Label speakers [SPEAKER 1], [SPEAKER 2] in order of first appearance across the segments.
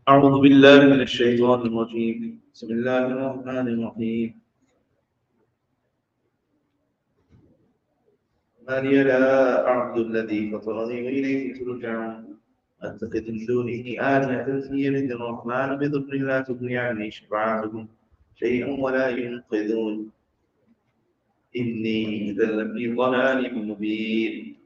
[SPEAKER 1] أعوذ بالله من الشيطان الرجيم بسم الله الرحمن الرحيم ما لي لا أعبد الذي فطرني وإليه ترجعون أتخذ من دونه آلهة يرد الرحمن بضر لا تغني عني شفاعتهم شيئا ولا ينقذون إني إذا لفي ضلال مبين.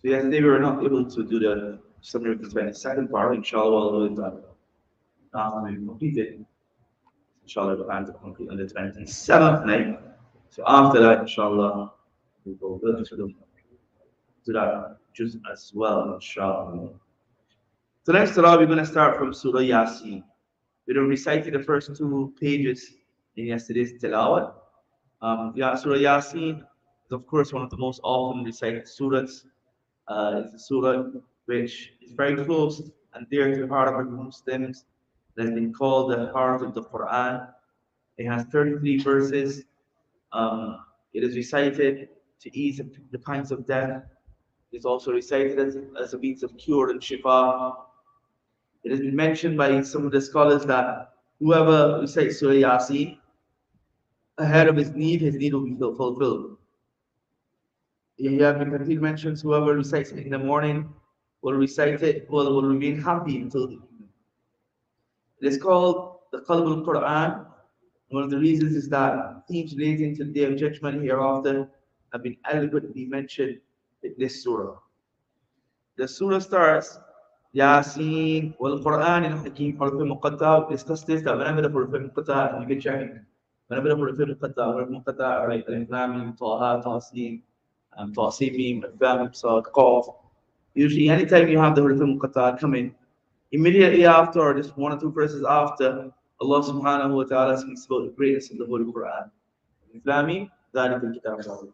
[SPEAKER 1] So yesterday we were not able to do the summary of the 22nd part, inshallah, we'll we completed. Inshallah, we'll plan to complete on the 27th night. So after that, inshallah, we will go to that juz as well, inshallah. So next Salah, we're going to start from Surah Yasin. We recited the first two pages in yesterday's Tilawat. Surah Yasin is, of course, one of the most often recited surahs. It's a surah which is very close and dear to the heart of our Muslims. It has been called the heart of the Qur'an. It has 33 verses. It is recited to ease the pangs of death. It's also recited as a means of cure and shifa. It has been mentioned by some of the scholars that whoever recites Surah Yasin ahead of his need will be fulfilled. You have been mentions whoever recites it in the morning will recite it, will remain happy until the evening. It is called the Qalb al-Qur'an. One of the reasons is that themes relating to the Day of Judgment hereafter have been eloquently mentioned in this surah. The surah starts, Yasin wal Quran in Hakim Huruf Muqatta. Discuss this that whenever the Huruf Muqatta, you can check it. Whenever the Huruf Muqatta, right, Al-Islam, Taha, Tasim, Tasimim, Al-Fam, Sad, Qaf. Usually, anytime you have the Huruf Muqatta come in, immediately after, or just one or two verses after, Allah subhanahu wa ta'ala speaks about the greatness of the Holy Quran. Islami, ذلك الكتاب العظيم.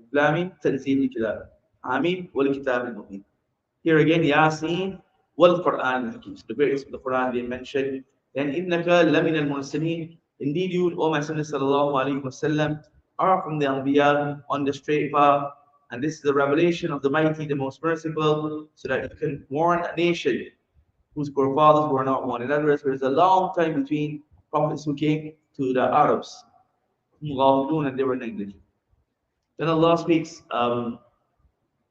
[SPEAKER 1] Islami, تنزيل الكتاب. Amin, والكتاب المبين. Here again, Yasin, والقرآن الحكيم. The greatness of the Quran being mentioned. Then, إنك لمن المرسلين. Indeed, you, O Messenger sallallahu alaihi wasallam, are from the Anbiya on the straight path. And this is the revelation of the Mighty, the Most Merciful, so that you can warn a nation whose forefathers were not one. In other words, there is a long time between prophets who came to the Arabs, and they were negligent. Then Allah speaks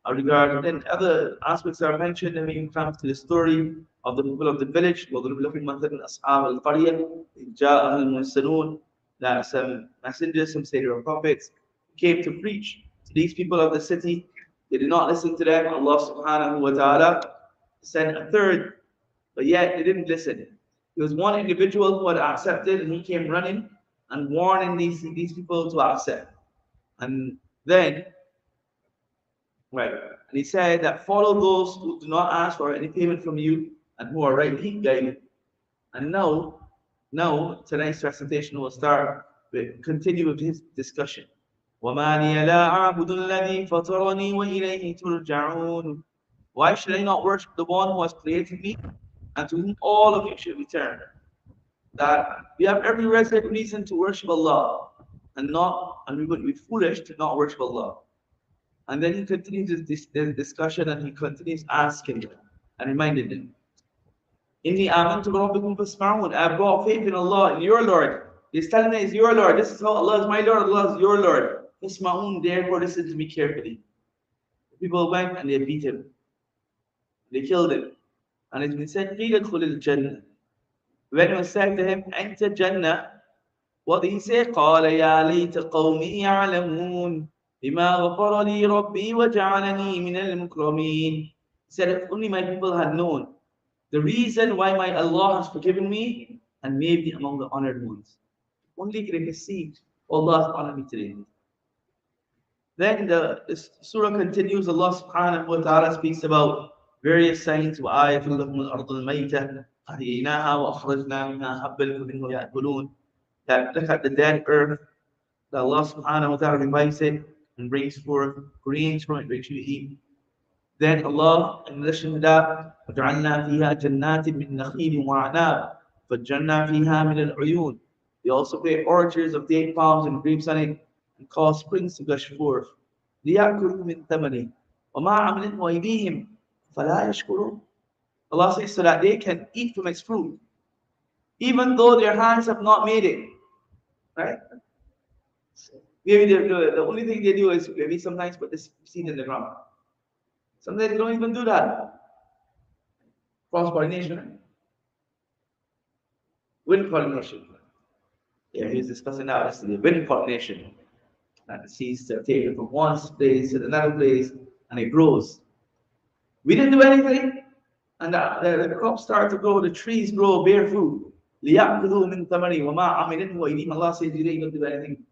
[SPEAKER 1] regarding, then other aspects are mentioned, and we come to the story of the people of the village, that some messengers, some savior prophets, came to preach to these people of the city. They did not listen to them. Allah subhanahu wa ta'ala sent a third, but yet they didn't listen. There was one individual who had accepted, and he came running and warning these people to accept. And then, right, and he said that follow those who do not ask for any payment from you and who are rightly guided. And now tonight's recitation will start with continue with his discussion. وَمَا لِيَ لَا أَعْبُدُ الَّذِي فَطَرَنِي وَإِلَيْهِ تُرْجَعُونَ. Why should I not worship the one who has created me and to whom all of you should return? That we have every reason to worship Allah and we would be foolish to not worship Allah. And then he continues this discussion and he continues asking them and reminding them. Inni amantu rabbikum fasma'un. I brought faith in Allah, in your Lord. He's telling me it's your Lord. This is how Allah is my Lord, Allah is your Lord. Fasma'un, therefore listen to me carefully. The people went and they beat him. They killed him. And it's been said, قِيلَ ادْخُلِ الْجَنَّةِ. When it was said to him, enter Jannah, what did he say? قَالَ يَا لَيْتَ قَوْمِي يَعْلَمُونَ بِمَا غَفَرَ لِي رَبِّي وَجَعَلَنِي مِنَ الْمُكْرَمِينَ. He said, if only my people had known the reason why my Allah has forgiven me and made me among the honored ones. Only could they perceive Allah has honored me today. Then the surah continues. Allah subhanahu wa ta'ala speaks about various signs. وَآيَةٌ لَهُمُ الْأَرْضُ الْمَيْتَةُ أَحْيَيْنَاهَا وَأَخْرَجْنَا مِنْهَا حَبًّا فَمِنْهُ يَأْكُلُونَ. That look at the dead earth, that Allah subhanahu wa ta'ala revives it and brings forth grains from it which you eat. Then Allah, in addition to that, وَجَعَلْنَا فِيهَا جَنَّاتٍ مِّن نَخِيلٍ وَعَنَابٍ فَجَّرْنَا فِيهَا مِنَ الْعُيُونِ. We also create orchards of date palms and grapes on it and cause springs to gush forth. لِيَأْكُلُوا مِن ثَمَرِهِ وَمَا عَمِلَتْهُ أَيْدِيهِمْ. فَلَا يَشْكُرُونَ. Allah says so that they can eat from its fruit, even though their hands have not made it. Right? Maybe the only thing they do is maybe sometimes put this seed in the ground. Sometimes they don't even do that. Cross pollination, wind pollination. Yeah, he's discussing that yesterday. Wind pollination. And the seeds are taken from one place to another place and it grows. We didn't do anything, and the crops start to grow, the trees grow, bear fruit. لِيَأْكُلُوا مِنْ ثَمَرِهِ وَمَا عَمِلْتُ وَأَيْدِيهِمْ. Allah says you didn't do anything.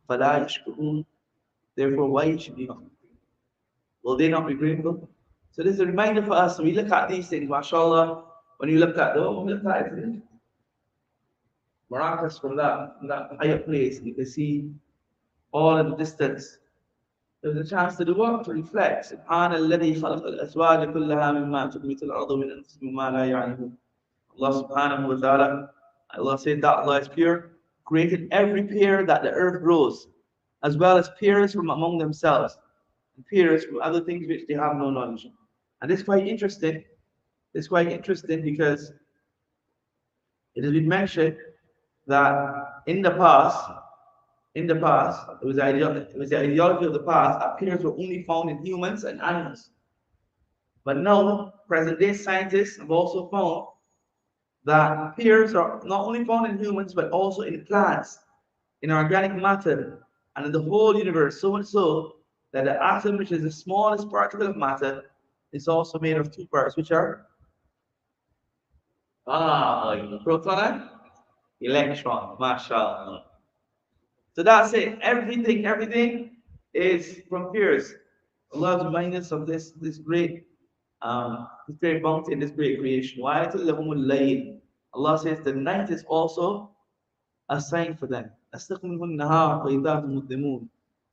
[SPEAKER 1] فَلَا يَشْكُرُونَ. Therefore, why should you not? Will they not be grateful? So this is a reminder for us. We look at these things, mashallah. When you look at it, miraculous from that higher place, you can see all in the distance. There's a chance to do what? To reflect. سبحان الذي خلق الأزواج كلها مما تنبت الأرض من أنفسهم وما لا يعلمون. Allah subhanahu wa ta'ala, Allah said that Allah is pure, created every pear that the earth grows, as well as pears from among themselves, and pears from other things which they have no knowledge. And this is quite interesting. This is quite interesting because it has been mentioned that in the past, it was the ideology of the past that pears were only found in humans and animals. But now, present day scientists have also found that pears are not only found in humans but also in plants, in organic matter, and in the whole universe, so much so that the atom, which is the smallest particle of matter, is also made of two parts, which are proton and electron. MashaAllah. So that's it. Everything is from pears. Allah reminds us of this great bounty and this great creation. Why? Allah says the night is also a sign for them.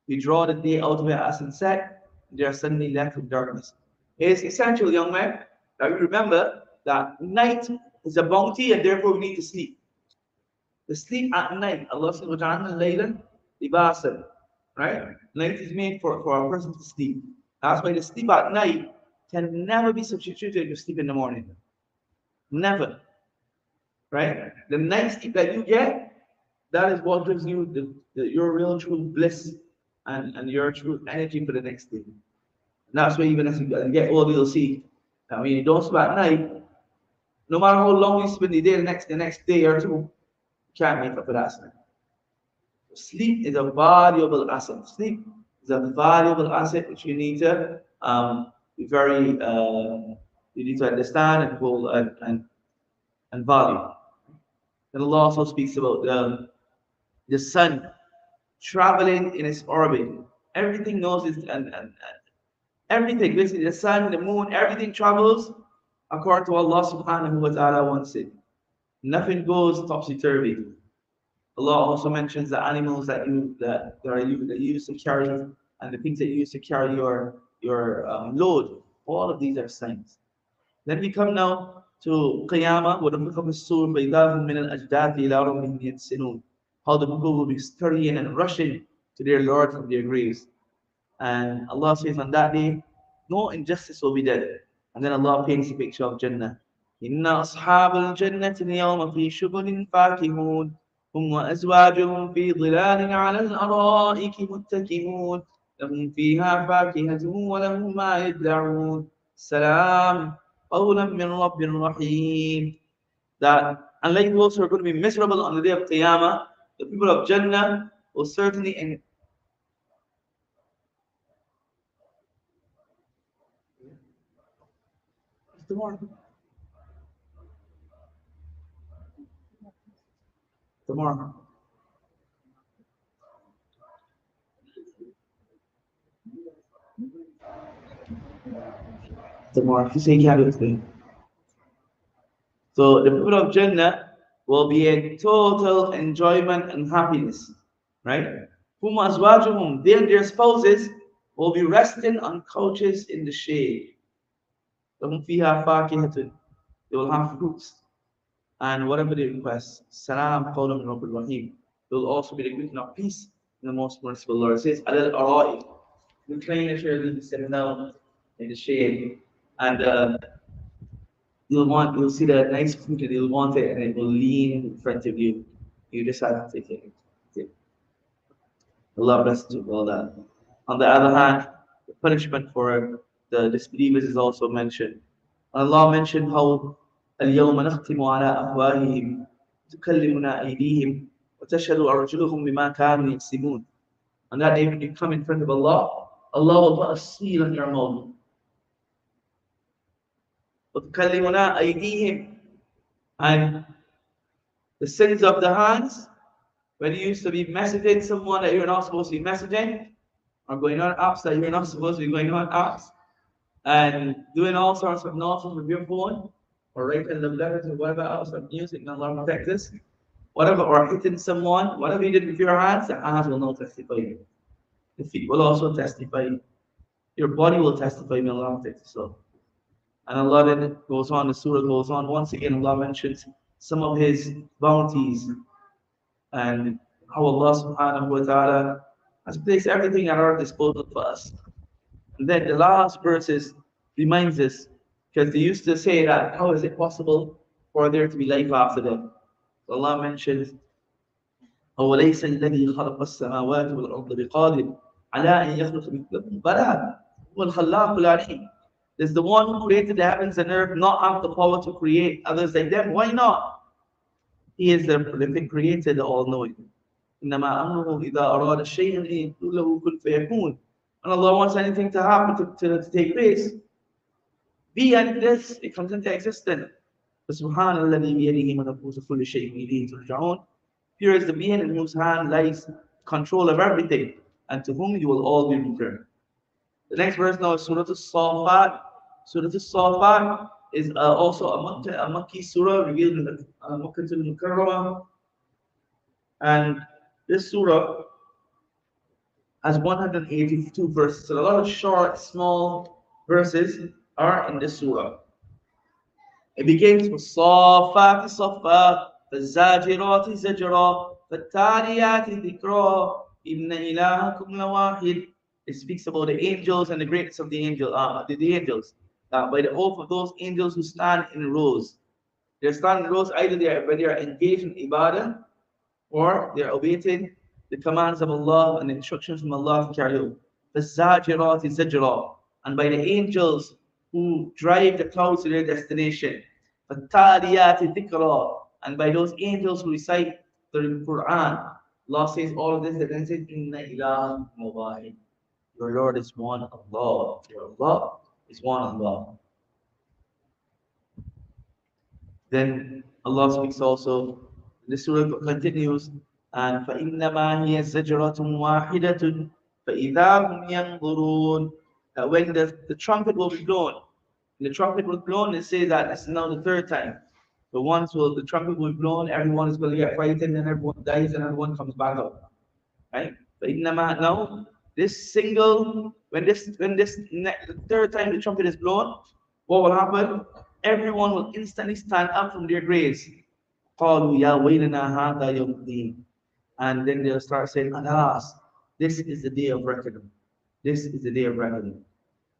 [SPEAKER 1] We draw the day out of it as sunset, they are suddenly left in darkness. It is essential, young man, that we remember that night is a bounty and therefore we need to sleep. The sleep at night, Allah says, libasan, right? Night is made for a person to sleep. That's why the sleep at night can never be substituted to sleep in the morning. Never. Right? The night sleep that you get, that is what gives you your real true bliss and your true energy for the next day. And that's why even as you get older, you'll see that when you don't sleep at night, no matter how long you spend the day, the next day or two, you can't make up for that sleep. Sleep is a valuable asset. Sleep is a valuable asset which you need to be very you need to understand and hold and value. And Allah also speaks about the sun traveling in its orbit. Everything knows it, and everything, basically the sun, the moon, everything travels according to Allah subhanahu wa ta'ala wants it. Nothing goes topsy-turvy. Allah also mentions the animals that you use to carry and the things that you use to carry your load. All of these are signs. Then we come now to Qiyamah, how the people will be scurrying and rushing to their Lord from their graves. And Allah says on that day, no injustice will be there. And then Allah paints a picture of Jannah. Inna ashabal jannati al-yawma fi shughulin fakihun. هم وأزواجهم في ظلال على الأرائك متكئون لهم فيها فاكهة ولهم ما يدعون سلام قولا من رب رحيم. That unlike those who are going to be miserable on the day of Qiyamah, the people of Jannah will certainly tomorrow. Tomorrow. You say you can't do it. So the people of Jannah will be in total enjoyment and happiness, right? Whom azwajuhum, they and their spouses will be resting on couches in the shade. They will have fruits and whatever they request. Salam qawlan min Rabbir Rahim. There will also be the greeting of peace in the most merciful Lord. It says, Adal Ara'i, recline the chair, sitting down in the shade. And you'll see the nice food and you'll want it, and it will lean in front of you. You just have to take it. Take Allah bless you all that. On the other hand, the punishment for the disbelievers is also mentioned. Allah mentioned how اليوم نختم على أفواههم تكلمنا أيديهم وتشهد أرجلهم بما كانوا يكسبون. On that day when you come in front of Allah, Allah will put a seal on your mouth. وتكلمنا أيديهم, and the sins of the hands, when you used to be messaging someone that you're not supposed to be messaging, or going on apps that you're not supposed to be going on apps, and doing all sorts of nonsense with your phone, or writing love letters or whatever else of music, and Allah protect this, whatever, or hitting someone, whatever you did with your hands, the hands will not testify. The feet will also testify. Your body will testify, may Allah protect us. So, and Allah then goes on, the surah goes on. Once again, Allah mentions some of His bounties and how Allah subhanahu wa ta'ala has placed everything at our disposal for us. And then the last verses reminds us, because they used to say that, how is it possible for there to be life after death? So Allah mentions, أوليس الذي خلق السماوات والأرض بقادر على أن يخلق مثلهم بلى هو الخلاق العليم. There's the one who created the heavens and earth, not have the power to create others like them. Why not? He is the prolific creator, the all-knowing. إنما أمره إذا أراد شيئا أن يقول له كن فيكون. When Allah wants anything to happen, to take place, be and this, it comes into existence. فسبحان الذي بيده ملكوت كل شيء وإليه ترجعون. Pure is the being in whose hand lies control of everything, and to whom you will all be returned. The next verse now is Surah Al-Safat. Surah Al-Safat is also a Makki surah revealed in the Makkah al-Mukarramah. And this surah has 182 verses. So a lot of short, small verses are in this surah. It begins with Safat Safa, فالزاجرات زجرا, فالتاليات ذكرا, إن إلهكم لواحد. It speaks about the angels and the greatness of the angels. By the oath of those angels who stand in rows. They stand in rows either when they are engaged in ibadah, or they are obeying the commands of Allah and the instructions from Allah to carry out. فالزاجرات زجرا, and by the angels who drive the clouds to their destination. فالتاليات ذكرا, and by those angels who recite the Qur'an. Allah says all of this, and then says, Inna ilaha wahid. Your Lord is one Allah. Your Allah is one Allah. Then Allah speaks also, the surah continues, and فَإِنَّمَا هِيَ زَجْرَةٌ وَاحِدَةٌ فَإِذَا هُمْ يَنظُرُونَ. That when the trumpet will be blown, the trumpet will be blown, it says that this is now the third time. So once the trumpet will be blown, everyone is going to get frightened and everyone dies and everyone comes back up. Right? But now, this single, when this the third time the trumpet is blown, what will happen? Everyone will instantly stand up from their graves. قَالُوا يَا وَيْلَنَا هَذَا يَوْمُ الدِّينِ. And then they'll start saying, alas, this is the day of reckoning. This is the day of reckoning.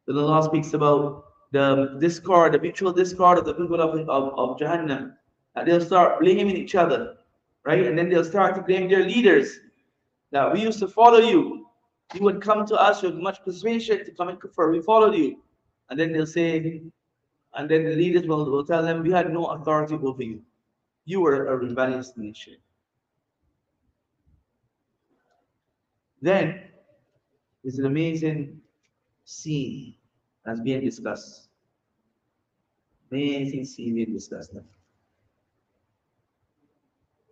[SPEAKER 1] Then Allah speaks about the discord, the mutual discord of the people of Jahannam. And they'll start blaming each other, right? And then they'll start to blame their leaders. That we used to follow you. You would come to us with much persuasion to come and kufr. We followed you. And then they'll say, and then the leaders will tell them, we had no authority over you. You were a rebellious nation. Then there's an amazing scene that's being discussed. Amazing scene being discussed now.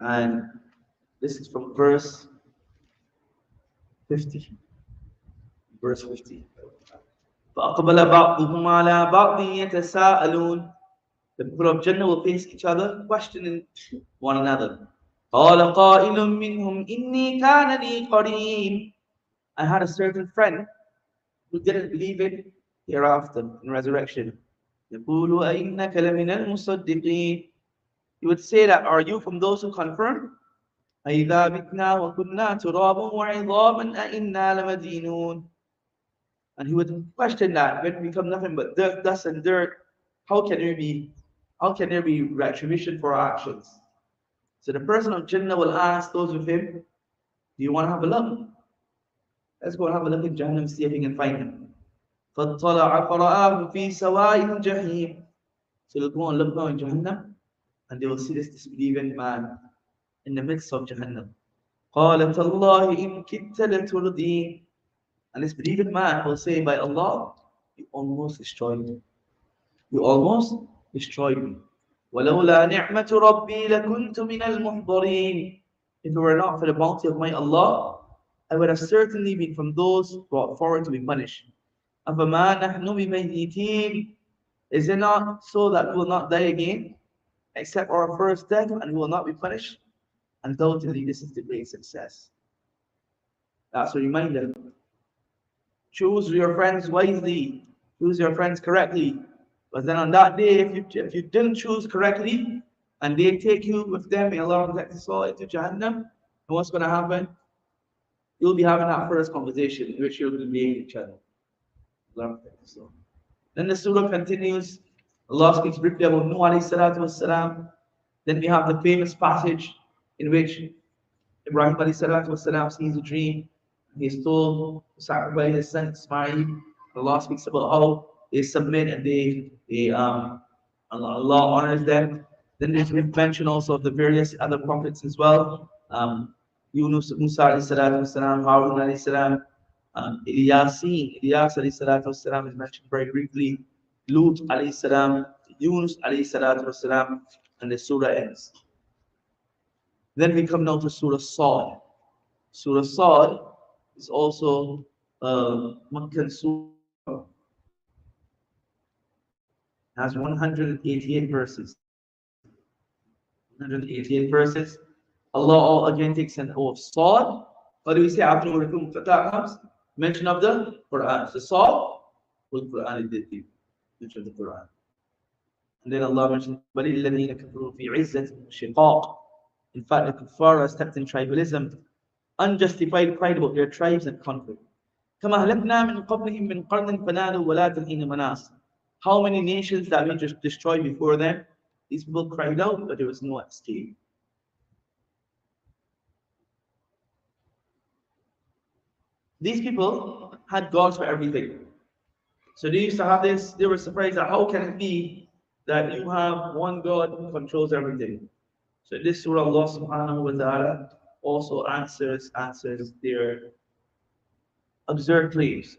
[SPEAKER 1] And this is from verse 50. Verse 50. فَأَقْبَلَ بَعْضُهُمْ عَلَى بَعْضٍ يَتَسَاءَلُونَ. The people of Jannah will face each other, questioning one another. قَالَ قَائِلٌ مِّنْهُمْ إِنِّي كَانَ لِي قَرِينٌ. I had a certain friend who didn't believe in hereafter, in resurrection. يَقُولُ أَإِنَّكَ لَمِنَ الْمُصَدِّقِينَ. He would say that, are you from those who confirm? أَإِذَا مِتْنَا وَكُنَّا تُرَابًا وَعِظَامًا أَإِنَّا لَمَدِينُونَ. And he would question that when we become nothing but dirt, dust and dirt, how can there be retribution for our actions? So the person of Jannah will ask those with him, do you want to have a look? Let's go and have a look in Jahannam, see if we can find him. فَاطَّلَعَ فَرَآهُ فِي سَوَاءِ الْجَحِيمِ. So they'll go and look now in Jahannam, and they will see this disbelieving man in the midst of Jahannam. قَالَ تَاللَّهِ إِن كِدتَّ لَتُرْدِينِ. And this believing man will say, by Allah, you almost destroyed me. You almost destroyed me. وَلَوْلَا نِعْمَةُ رَبِّي لَكُنْتُ مِنَ الْمُحْضَرِينَ. If it were not for the bounty of my Allah, I would have certainly been from those brought forward to be punished. أَفَمَا نَحْنُ بِمَيِّتِينَ. Is it not so that we will not die again, except our first death, and we will not be punished? Undoubtedly, this is the great success. That's a reminder. Choose your friends wisely. Choose your friends correctly. But then on that day, if you didn't choose correctly, and they take you with them, may Allah protect us all, into Jahannam, and what's going to happen? You'll be having that first conversation in which you'll be blaming each other. Allah protect us all. Then the surah continues. Allah speaks briefly about Nuh alayhi salatu wasalam. Then we have the famous passage in which Ibrahim alayhi salatu wasalam sees a dream. He is told to sacrifice his son Ismail. Allah speaks about how they submit and Allah honors them. Then there's mention also of the various other prophets as well. Yunus, Musa alayhi salatu wasalam, Harun alayhi salam, Ilyas alayhi salatu wasalam is mentioned very briefly. Lut alayhi salam, Yunus alayhi salatu wasalam, and the surah ends. Then we come now to Surah Sad. Surah Sad is also Makkan surah. It has 188 verses. 188 verses. Allah again takes an oath of Sad. What do we say after Muqtata comes? Mention of the Qur'an. So Sad, well, Qur'an is the mention of the Qur'an. And then Allah mentions, بَلِ الَّذِينَ كَفَرُوا فِي عِزَّةٍ وَشِقَاقٍ. In fact, the kuffar are stepped in tribalism, unjustified pride about their tribes and conflict. كَمَا أَهْلَكْنَا مِنْ قَبْلِهِمْ مِنْ قَرْنٍ فَنَادُوا وَلَا تَحِينَ مَنَاصٍ. How many nations that we just destroyed before them? These people cried out, but there was no escape. These people had gods for everything. So they used to have this, they were surprised that how can it be that you have one God who controls everything? So this surah, Allah subhanahu wa ta'ala also answers their absurd claims.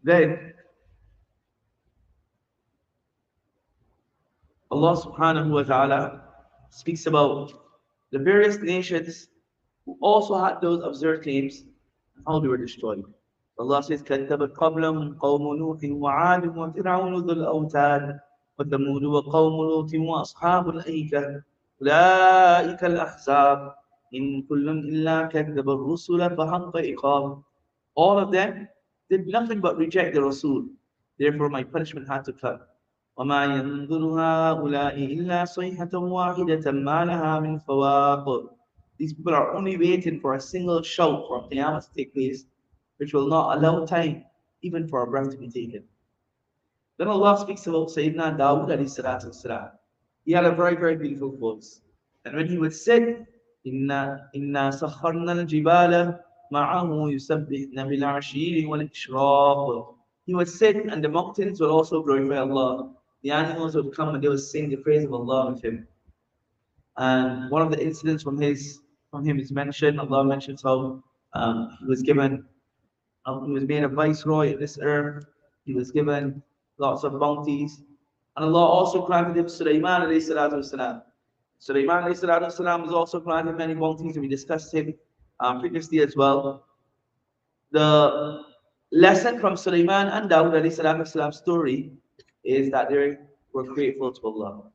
[SPEAKER 1] Then Allah subhanahu wa ta'ala speaks about the various nations who also had those absurd claims and how they were destroyed. Allah says, كَذَّبَتْ قَبْلَهُمْ قَوْمُ نُوحٍ وَعَادٌ وَفِرْعَوْنُ ذُو الْأَوْتَادِ وَثَمُودُ وَقَوْمُ لُوطٍ وَأَصْحَابُ الْأَيْكَةِ أُولَٰئِكَ الْأَحْزَابُ إِن كُلٌّ إِلَّا كَذَّبَ الرُّسُلَ فَحَقَّ عِقَابِ. All of them did nothing but reject the Rasul. Therefore, my punishment had to come. وَمَا يَنظُرُ هَؤُلَاءِ إِلَّا صَيْحَةً وَاحِدَةً مَا لَهَا مِنْ فَوَاقٍ. These people are only waiting for a single shout for Qiyamah to take place, which will not allow time even for a breath to be taken. Then Allah speaks about Sayyidina Dawood alayhi salatu wasalam. He had a very, very beautiful voice. And when he would sit, إِنَّا سَخَّرْنَا الْجِبَالَ مَعَهُ يُسَبِّحْنَ بِالْعَشِيِّ وَالْإِشْرَاقِ. He would sit and the mountains would also glorify Allah. The animals would come and they would sing the praise of Allah with him. And one of the incidents from him is mentioned. Allah mentions how he was made a viceroy of this earth. He was given lots of bounties. And Allah also granted him Sulaiman alayhi salatu wasalam. Sulaiman alayhi salatu wasalam was also granted many bounties, and we discussed him previously as well. The lesson from Sulaiman and Dawood alayhi salatu wasalam's story is that they were grateful to Allah.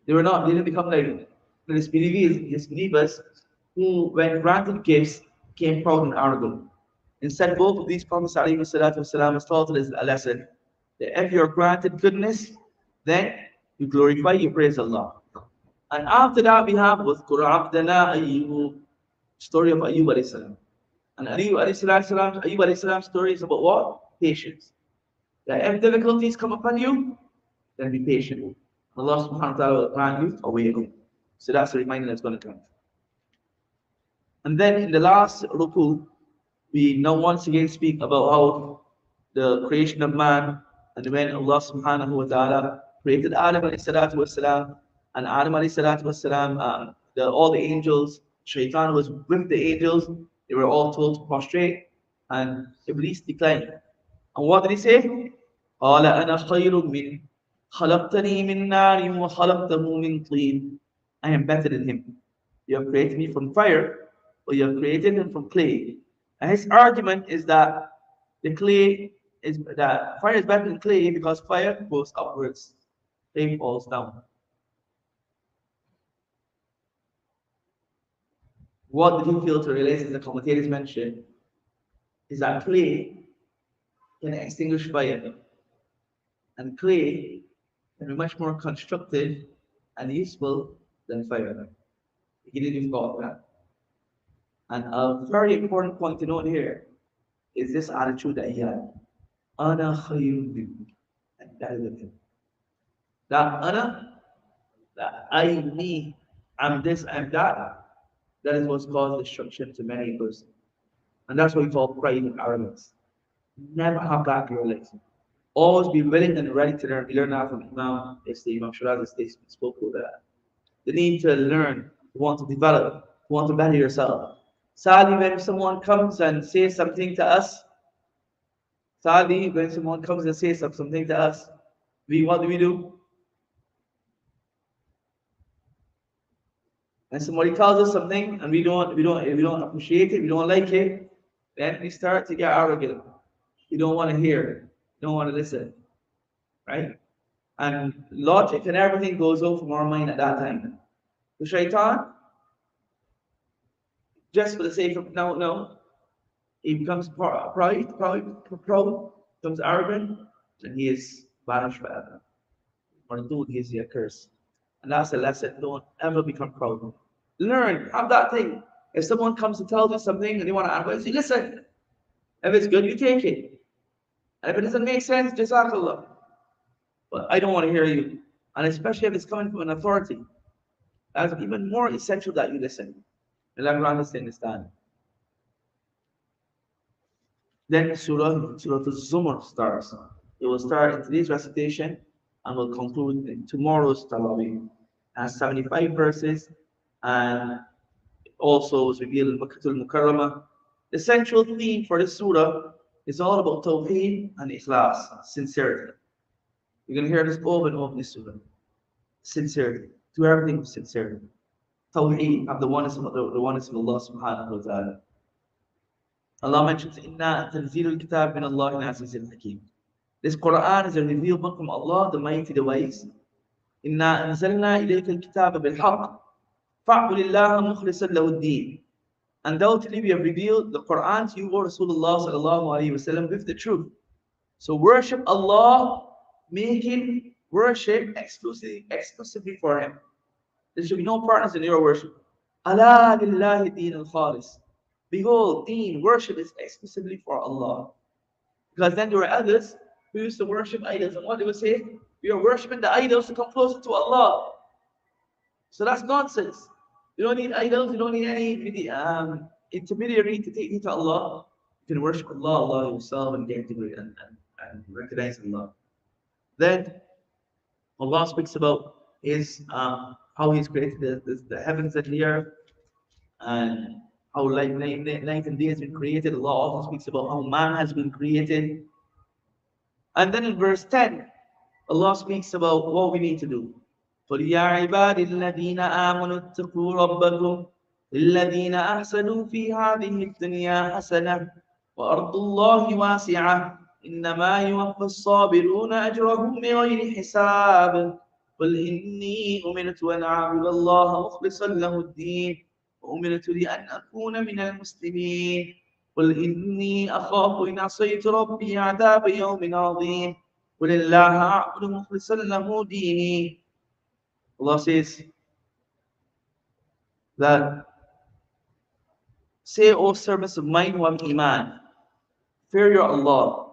[SPEAKER 1] They didn't become like the disbelievers who, when granted gifts, became proud and arrogant. Instead, both of these prophets alayhi salatu wasalam was taught as a lesson that if you're granted goodness, then you glorify, you praise Allah. And after that, we have with Qur'an, Ayyub, story of Ayyub alayhi salam. And Ayub alayhi salam's story is about what? Patience. That if difficulties come upon you, then be patient. Allah subhanahu wa ta'ala will grant you a way home. So that's the reminder that's going to come. And then in the last ruku, we now once again speak about how the creation of man and when Allah subhanahu wa ta'ala created Adam alayhi salatu wasalam, and Adam alayhi salatu wasalam, all the angels, Shaitan was with the angels, they were all told to prostrate, and Iblis declined. And what did he say? قال أنا خير منه خلقتني من نار وخلقته من طين. I am better than him. You have created me from fire, but you have created him from clay. And his argument is that fire is better than clay because fire goes upwards, clay falls down. What did he fail to realize, as the commentators mentioned, is that clay can extinguish fire, and clay can be much more constructive and useful than fire. He didn't even thought that. And a very important point to note here is this attitude that he had. Ana khayrun minhu. And that is him. That ana, that I, me, I'm this, I'm that. That is what's caused destruction to many persons. And that's what we call pride and arrogance. Never have that in your life. Always be willing and ready to learn. We learn that from Imam Shiraz spoke about that. The need to learn, to want to develop, to want to better yourself. Sadly, when someone comes and says something to us, what do we do? And somebody tells us something and we don't appreciate it, we don't like it, then we start to get arrogant. We don't want to hear, we don't want to listen. Right? And logic and everything goes out from our mind at that time. The shaitan, just for the sake of no, he becomes proud, becomes arrogant, and he is banished by Allah. Or indeed, he is a curse. And that's a lesson. Don't ever become proud. Learn, have that thing. If someone comes to tell you something and they want to advise you, listen. If it's good, you take it. And if it doesn't make sense, jazakallah. But I don't want to hear you. And especially if it's coming from an authority, that's even more essential that you listen. And let me understand. Then Surah Al-Zumar starts. It will start in today's recitation and will conclude in tomorrow's Taraweeh. Has 75 verses and also was revealed in Makkatul Mukarramah. The central theme for this surah is all about Tawheed and Ikhlas, sincerity. You're going to hear this over and over in this surah. Sincerity. Do everything with sincerity. Tawheed of the oneness of Allah subhanahu wa ta'ala. Allah mentions, Inna tanzilul kitab min Allah azizil hakim. This Qur'an is a revealed book from Allah, the mighty, the wise. Inna anzalna ilayka al-kitaba bil-haqq fa'budillaha mukhlisan lahu ad-din. Undoubtedly, we have revealed the Qur'an to you, O Rasulullah sallallahu alayhi wa sallam, with the truth. So worship Allah, making worship exclusively for Him. There should be no partners in your worship. Ala lillahi deen al-khalis. Behold, deen, worship is exclusively for Allah. Because then there were others who used to worship idols. And what they would say? We are worshiping the idols to come closer to Allah. So that's nonsense. You don't need idols. You don't need any intermediary to take you to Allah. You can worship Allah yourself and get to it and recognize Allah. Then Allah speaks about how He's created the heavens and the earth, and how night and day has been created. Allah also speaks about how man has been created. And then in verse 10, Allah speaks about what we need to do. قُلْ يَا عِبَادِ الَّذِينَ آمَنُوا اتَّقُوا رَبَّكُمْ لِلَّذِينَ أَحْسَنُوا فِي هَذِهِ الدُّنْيَا حَسَنَةٌ وَأَرْضُ اللَّهِ وَاسِعَةٌ إِنَّمَا يُوَفَّى الصَّابِرُونَ أَجْرَهُم بِغَيْرِ حِسَابٍ قُلْ إِنِّي أُمِرْتُ أَنْ أَعْبُدَ اللَّهَ مُخْلِصًا لَهُ الدِّينَ وأمرت لأن أكون من المسلمين قل إني أخاف إن عصيت ربي عذاب يوم عظيم قل الله أعبد مخلصا له ديني. Allah says that Say, O servants of mine who have Iman, fear your Allah.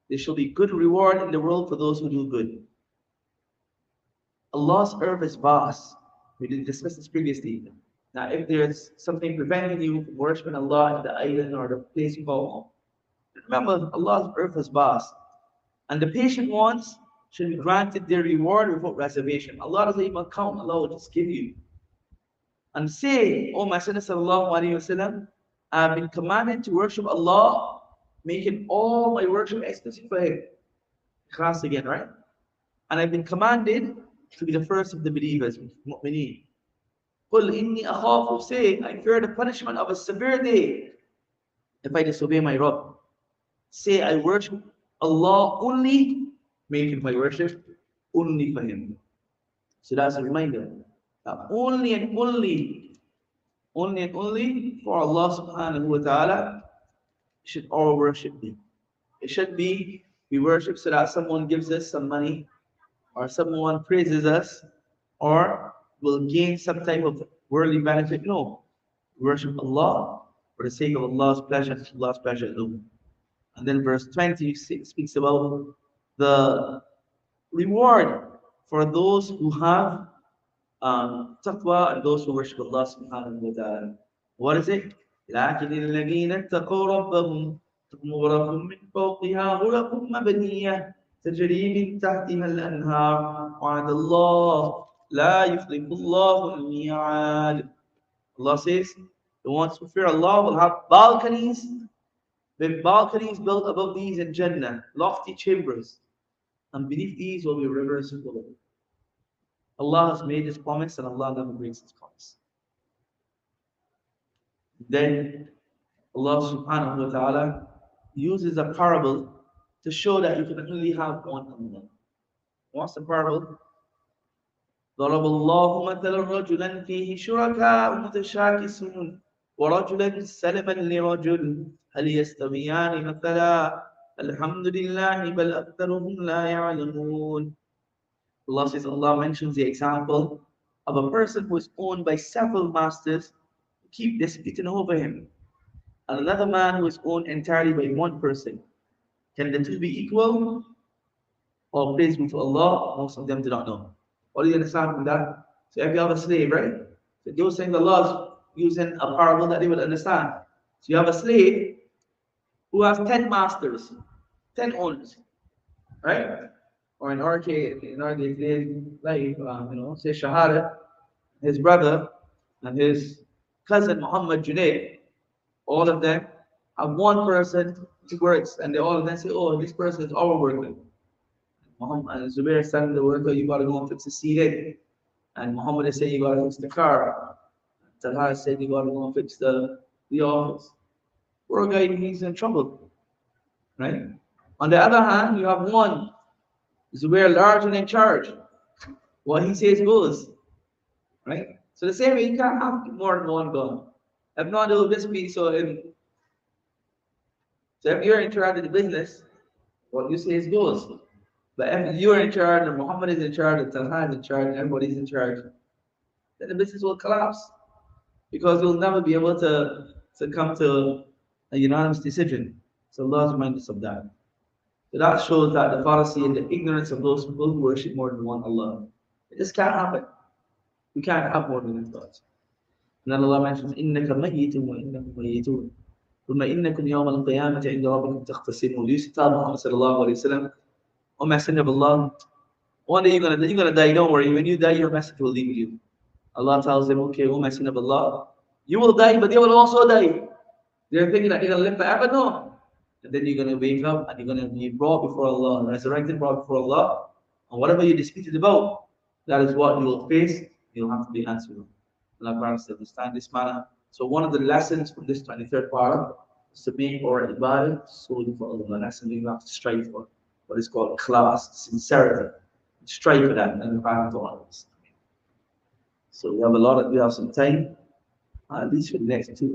[SPEAKER 1] There shall be good reward in the world for those who do good. Allah's earth is vast. We did discuss this previously. Now, if there's something preventing you from worshiping Allah in the island or the place you call home, remember Allah's earth is vast. And the patient ones should be granted their reward without reservation. Allah doesn't even count, Allah will just give you. And say, O Messenger sallallahu alayhi wasallam, I have been commanded to worship Allah, making all my worship exclusive for Him. Class again, right? And I've been commanded to be the first of the believers, mu'mineen. قُلْ إِنِّي أَخَافُ, say, I fear the punishment of a severe day if I disobey my Rabb. Say, I worship Allah only, making my worship only for Him. So that's a reminder that only and only for Allah subhanahu wa ta'ala should our worship be. It should be we worship so that someone gives us some money, or someone praises us, or will gain some type of worldly benefit. No. Worship Allah for the sake of Allah's pleasure alone. And then verse 20 speaks about the reward for those who have taqwa and those who worship Allah subhanahu wa ta'ala. What is it? لكن الذين اتقوا ربهم غرف من فوقها غرف مبنية تجري من تحتها الأنهار وعد الله لا يخلف الله الميعاد. Allah says, the ones who fear Allah will have balconies, with balconies built above these in Jannah, lofty chambers, and beneath these will be rivers flowing. Allah has made His promise, and Allah never breaks His promise. Then Allah subhanahu wa ta'ala uses a parable to show that you can only have one Allah. What's the parable? ضرب الله مثلا رجلا فيه شركاء متشاكسون ورجلا سلما لرجل هل يستويان مثلا الحمد لله بل أكثرهم لا يعلمون. Allah says, Allah mentions the example of a person who is owned by several masters who keep disputing over him, and another man who is owned entirely by one person. Can the two be equal? All praise be to Allah, most of them do not know. What do you understand from that? So if you have a slave, right? So those things Allah is using a parable that they will understand. So you have a slave who has 10 masters, 10 owners, right? Or in our case, like, say Shahada, his brother and his cousin Muhammad Junaid, all of them have one person who works, and they all of them say, oh, this person is our worker. Muhammad and Zubair send the worker, you gotta go and fix the ceiling. And Muhammad is saying, you gotta fix the car. Talha said, you gotta go and fix the office. Poor guy, he's in trouble, right? On the other hand, you have one, Zubair large and in charge. What he says goes, right? So the same way, you can't have more than one God. If not, it will just be so. So if you're in charge of the business, what you say goes. But if you're in charge, and Muhammad is in charge, and Talha is in charge, and everybody's in charge, then the business will collapse. Because you'll never be able to come to a unanimous decision. So Allah reminds us of that. So that shows that the fallacy and the ignorance of those people who worship more than one Allah. It just can't happen. We can't have more than one God. And then Allah mentions, إِنَّكَ مَيِّتٌ وَإِنَّهُمْ مَيِّتُونَ ثُمَّ إِنَّكُمْ يَوْمَ الْقِيَامَةِ عِنْدَ رَبِّكُمْ تَخْتَصِمُونَ. You tell Muhammad sallallahu alayhi wa sallam, O Messenger of Allah, one day you're gonna die, don't worry. When you die, your message will leave you. Allah tells them, okay, O Messenger of Allah, you will die, but they will also die. They're thinking that you're gonna live forever, no. And then you're gonna wake up and you're gonna be brought before Allah, resurrected, brought before Allah, and whatever you disputed about, that is what you will face. You'll have to be answerable. Allah grants us understand this manner. So one of the lessons from this 23rd para is to make our ibadah solely for Allah. That's something you have to strive for. What is called ikhlas, sincerity. Strive for that and find to others. So we have some time, at least for the next 2